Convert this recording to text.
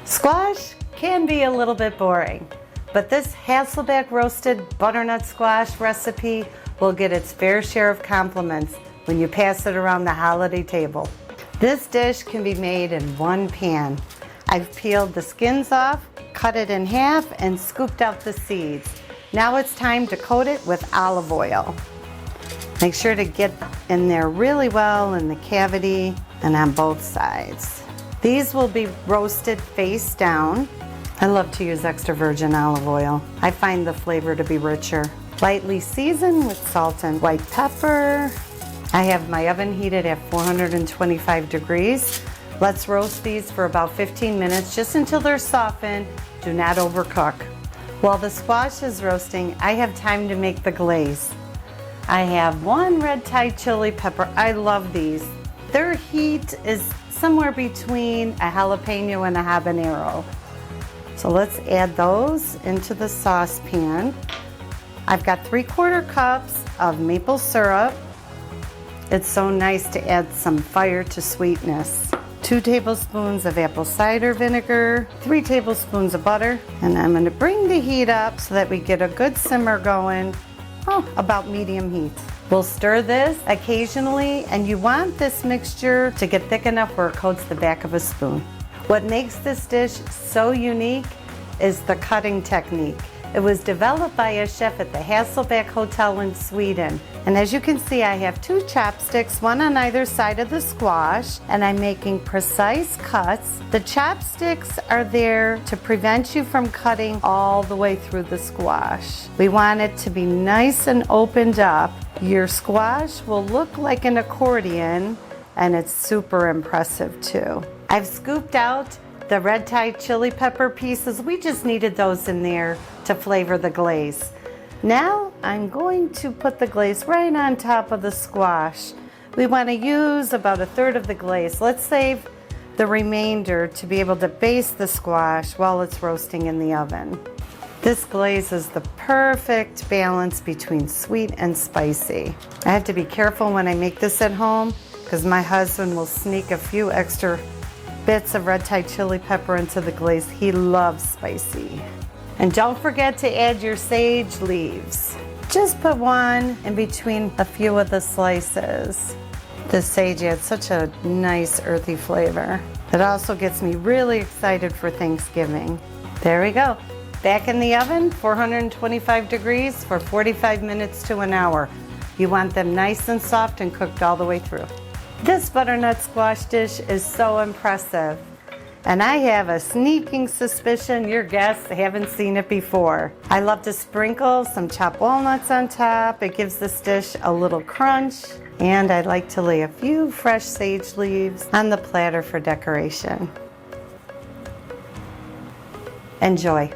Squash can be a little bit boring, but this Hasselback roasted butternut squash recipe will get its fair share of compliments when you pass it around the holiday table. This dish can be made in one pan. I've peeled the skins off, cut it in half, and scooped out the seeds. Now it's time to coat it with olive oil. Make sure to get in there really well in the cavity and on both sides. These will be roasted face down. I love to use extra virgin olive oil. I find the flavor to be richer. Lightly seasoned with salt and white pepper. I have my oven heated at 425 degrees. Let's roast these for about 15 minutes, just until they're softened. Do not overcook. While the squash is roasting, I have time to make the glaze. I have one red Thai chili pepper. I love these. Their heat is somewhere between a jalapeno and a habanero. So let's add those into the saucepan. I've got 3/4 cups of maple syrup. It's so nice to add some fire to sweetness. 2 tablespoons of apple cider vinegar, 3 tablespoons of butter, and I'm going to bring the heat up so that we get a good simmer going, about medium heat. We'll stir this occasionally, and you want this mixture to get thick enough where it coats the back of a spoon. What makes this dish so unique is the cutting technique. It was developed by a chef at the Hasselback Hotel in Sweden. And as you can see, I have 2 chopsticks, one on either side of the squash, and I'm making precise cuts. The chopsticks are there to prevent you from cutting all the way through the squash. We want it to be nice and opened up. Your squash will look like an accordion, and it's super impressive too. I've scooped out the red Thai chili pepper pieces. We just needed those in there to flavor the glaze. Now I'm going to put the glaze right on top of the squash. We want to use about 1/3 of the glaze. Let's save the remainder to be able to baste the squash while it's roasting in the oven. This glaze is the perfect balance between sweet and spicy. I have to be careful when I make this at home because my husband will sneak a few extra bits of red Thai chili pepper into the glaze. He loves spicy. And don't forget to add your sage leaves. Just put one in between a few of the slices. The sage adds such a nice earthy flavor. It also gets me really excited for Thanksgiving. There we go. Back in the oven, 425 degrees for 45 minutes to an hour. You want them nice and soft and cooked all the way through. This butternut squash dish is so impressive, and I have a sneaking suspicion your guests haven't seen it before. I love to sprinkle some chopped walnuts on top. It gives this dish a little crunch, and I like to lay a few fresh sage leaves on the platter for decoration. Enjoy.